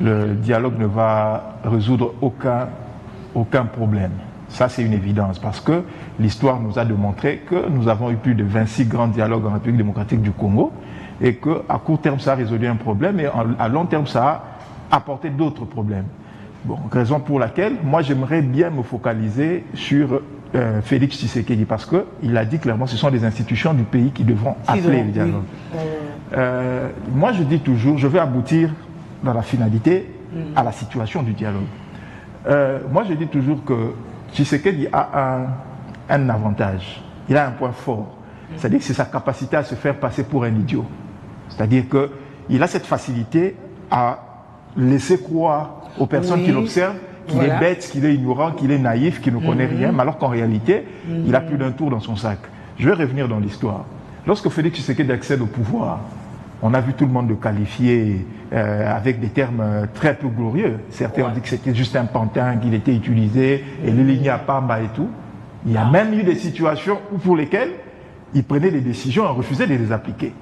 le dialogue ne va résoudre aucun problème. Ça, c'est une évidence, parce que l'histoire nous a démontré que nous avons eu plus de 26 grands dialogues en République démocratique du Congo, et qu'à court terme, ça a résolu un problème, et à long terme, ça a apporté d'autres problèmes. Bon, raison pour laquelle, moi, j'aimerais bien me focaliser sur Félix Tshisekedi, parce qu'il a dit clairement que ce sont les institutions du pays qui devront appeler le dialogue. Oui. Moi, je dis toujours, je vais aboutir dans la finalité à la situation du dialogue. Moi, je dis toujours que Tshisekedi a un avantage, il a un point fort, c'est-à-dire que c'est sa capacité à se faire passer pour un idiot. C'est-à-dire qu'il a cette facilité à laisser croire aux personnes qui l'observent qu'il est bête, qu'il est ignorant, qu'il est naïf, qu'il ne connaît rien, mais alors qu'en réalité, il a plus d'un tour dans son sac. Je vais revenir dans l'histoire. Lorsque Félix Tshisekedi accède au pouvoir, on a vu tout le monde le qualifier avec des termes très peu glorieux. Certains ont dit que c'était juste un pantin, qu'il était utilisé, et les lignes à Pamba et tout. Il y a même eu des situations pour lesquelles il prenait des décisions et refusait de les appliquer.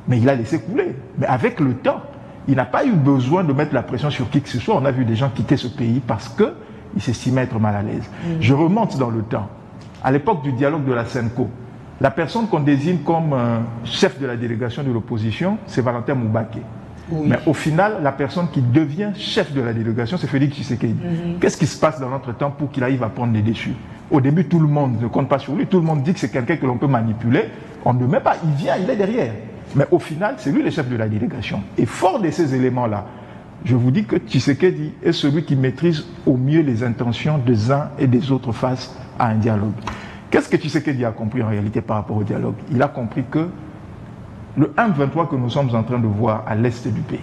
Mais il a laissé couler. Mais avec le temps, il n'a pas eu besoin de mettre la pression sur qui que ce soit. On a vu des gens quitter ce pays parce qu'ils s'estimaient être mal à l'aise. Je remonte dans le temps. À l'époque du dialogue de la SENCO, la personne qu'on désigne comme chef de la délégation de l'opposition, c'est Valentin Moubake. Oui. Mais au final, la personne qui devient chef de la délégation, c'est Félix Tshisekedi. Qu'est-ce qui se passe dans notre temps pour qu'il arrive à prendre les déçus? Au début, tout le monde ne compte pas sur lui. Tout le monde dit que c'est quelqu'un que l'on peut manipuler. On ne met pas. Il vient, il est derrière. Mais au final, c'est lui le chef de la délégation. Et fort de ces éléments-là, je vous dis que Tshisekedi est celui qui maîtrise au mieux les intentions des uns et des autres face à un dialogue. Qu'est-ce que Tshisekedi a compris en réalité par rapport au dialogue? Il a compris que le M23 que nous sommes en train de voir à l'est du pays,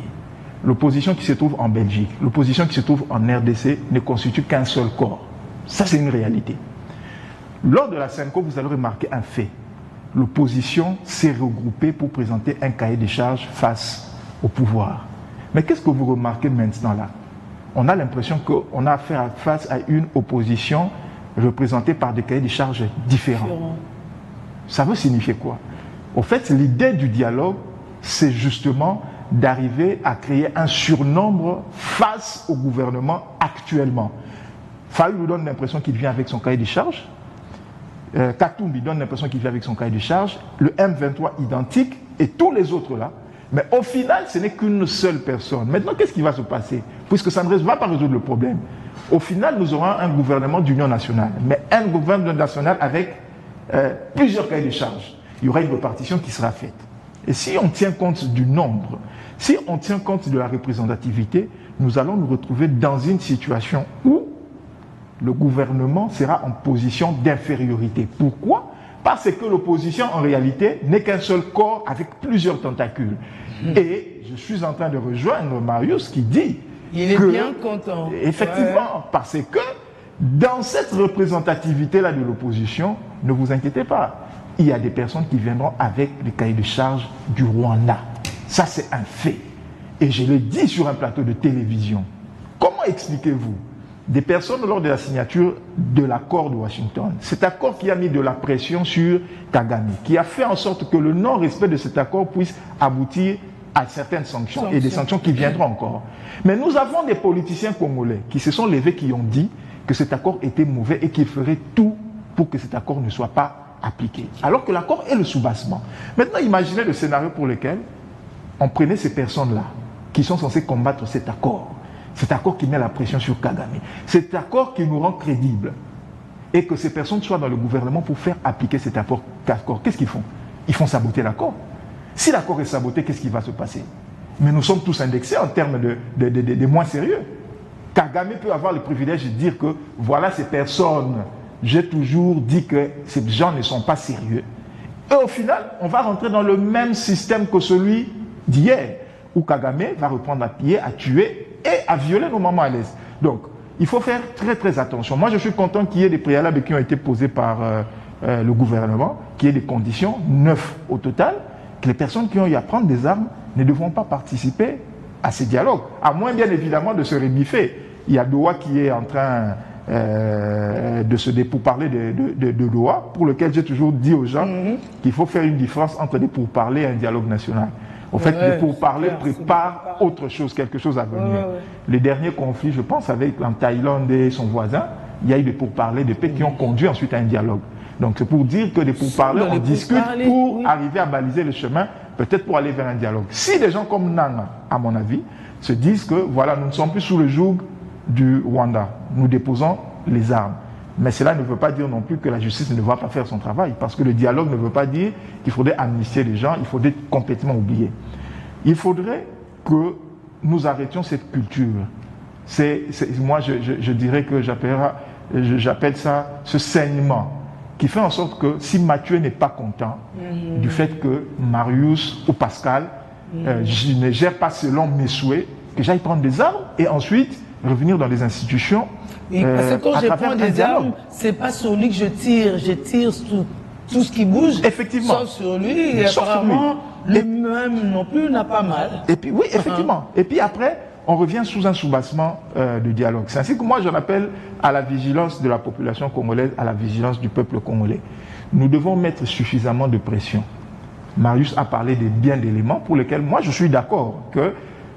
l'opposition qui se trouve en Belgique, l'opposition qui se trouve en RDC ne constitue qu'un seul corps. Ça, c'est une réalité. Lors de la SENCO, vous allez remarquer un fait. L'opposition s'est regroupée pour présenter un cahier des charges face au pouvoir. Mais qu'est-ce que vous remarquez maintenant là? On a l'impression qu'on a affaire face à une opposition représentée par des cahiers des charges différents. Ça veut signifier quoi? Au fait, l'idée du dialogue, c'est justement d'arriver à créer un surnombre face au gouvernement actuellement. Fayou nous donne l'impression qu'il vient avec son cahier des charges. Katumbi donne l'impression qu'il vient avec son cahier de charge, le M23 identique et tous les autres là. Mais au final, ce n'est qu'une seule personne. Maintenant, qu'est-ce qui va se passer? Puisque ça ne va pas résoudre le problème. Au final, nous aurons un gouvernement d'union nationale, mais un gouvernement national avec plusieurs cahiers de charge. Il y aura une répartition qui sera faite. Et si on tient compte du nombre, si on tient compte de la représentativité, nous allons nous retrouver dans une situation où le gouvernement sera en position d'infériorité. Pourquoi? Parce que l'opposition, en réalité, n'est qu'un seul corps avec plusieurs tentacules. Et je suis en train de rejoindre Marius qui dit il est bien content. Effectivement, parce que dans cette représentativité-là de l'opposition, ne vous inquiétez pas, il y a des personnes qui viendront avec les cahiers de charge du Rwanda. Ça, c'est un fait. Et je le dis sur un plateau de télévision. Comment expliquez-vous des personnes lors de la signature de l'accord de Washington, cet accord qui a mis de la pression sur Kagame, qui a fait en sorte que le non-respect de cet accord puisse aboutir à certaines sanctions et des sanctions qui viendront encore. Mais nous avons des politiciens congolais qui se sont levés, qui ont dit que cet accord était mauvais et qu'ils feraient tout pour que cet accord ne soit pas appliqué. Alors que l'accord est le soubassement. Maintenant, imaginez le scénario pour lequel on prenait ces personnes-là qui sont censées combattre cet accord qui met la pression sur Kagame, cet accord qui nous rend crédibles, et que ces personnes soient dans le gouvernement pour faire appliquer cet accord. Qu'est-ce qu'ils font? Ils font saboter l'accord. Si l'accord est saboté, qu'est-ce qui va se passer? Mais nous sommes tous indexés en termes de moins sérieux. Kagame peut avoir le privilège de dire que voilà ces personnes, j'ai toujours dit que ces gens ne sont pas sérieux. Et au final, on va rentrer dans le même système que celui d'hier, où Kagame va reprendre à piller, à tuer et à violer nos mamans à l'Est. Donc, il faut faire très très attention. Moi, je suis content qu'il y ait des préalables qui ont été posés par le gouvernement, qu'il y ait des conditions, 9 au total, que les personnes qui ont eu à prendre des armes ne devront pas participer à ces dialogues, à moins bien évidemment de se rebiffer. Il y a Doha qui est en train de se pourparler de Doha, pour lequel j'ai toujours dit aux gens qu'il faut faire une différence entre des pourparlers et un dialogue national. Au fait, le pourparler prépare autre chose, quelque chose à venir. Les derniers conflits, je pense, avec en Thaïlande et son voisin, il y a eu des pourparlers de paix qui ont conduit ensuite à un dialogue. Donc c'est pour dire que des pourparlers, on discute pour arriver à baliser le chemin, peut-être pour aller vers un dialogue. Si des gens comme Nana, à mon avis, se disent que voilà, nous ne sommes plus sous le joug du Rwanda, nous déposons les armes. Mais cela ne veut pas dire non plus que la justice ne va pas faire son travail, parce que le dialogue ne veut pas dire qu'il faudrait amnistier les gens, il faudrait complètement oublier. Il faudrait que nous arrêtions cette culture. Moi, je dirais que j'appelle ça ce saignement, qui fait en sorte que si Mathieu n'est pas content du fait que Marius ou Pascal ne gèrent pas selon mes souhaits, que j'aille prendre des armes et ensuite revenir dans les institutions. Oui, parce que quand je prends des armes, c'est pas sur lui que je tire sur tout ce qui bouge. Effectivement. Sauf sur lui, et apparemment, lui-même non plus n'a pas mal. Et puis, oui, effectivement. Et puis après, on revient sous un soubassement de dialogue. C'est ainsi que moi, j'en appelle à la vigilance de la population congolaise, à la vigilance du peuple congolais. Nous devons mettre suffisamment de pression. Marius a parlé de bien d'éléments pour lesquels moi, je suis d'accord que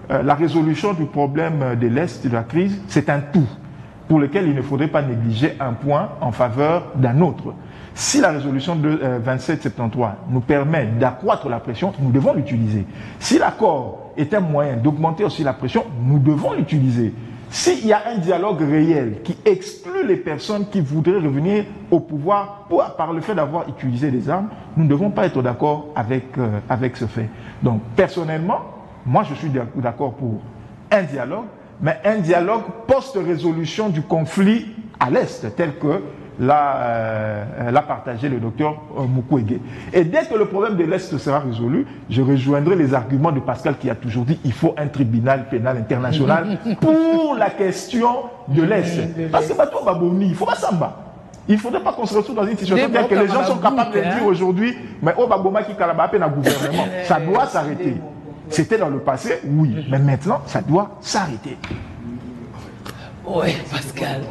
la résolution du problème de l'Est, de la crise, c'est un tout pour lequel il ne faudrait pas négliger un point en faveur d'un autre. Si la résolution de 2773 nous permet d'accroître la pression, nous devons l'utiliser. Si l'accord est un moyen d'augmenter aussi la pression, nous devons l'utiliser. S'il y a un dialogue réel qui exclut les personnes qui voudraient revenir au pouvoir par le fait d'avoir utilisé des armes, nous ne devons pas être d'accord avec ce fait. Donc, personnellement, moi je suis d'accord pour un dialogue, mais un dialogue post-résolution du conflit à l'Est, tel que l'a partagé le docteur Mukwege. Et dès que le problème de l'Est sera résolu, je rejoindrai les arguments de Pascal qui a toujours dit qu'il faut un tribunal pénal international pour la question de l'Est. Parce que il faut pas samba. Il ne faudrait pas qu'on se retrouve dans une situation telle que les gens sont capables de dire aujourd'hui, mais au Bagoma qui kalabapé dans le gouvernement, ça doit s'arrêter. C'était dans le passé, oui, mais maintenant, ça doit s'arrêter. Oui, Pascal.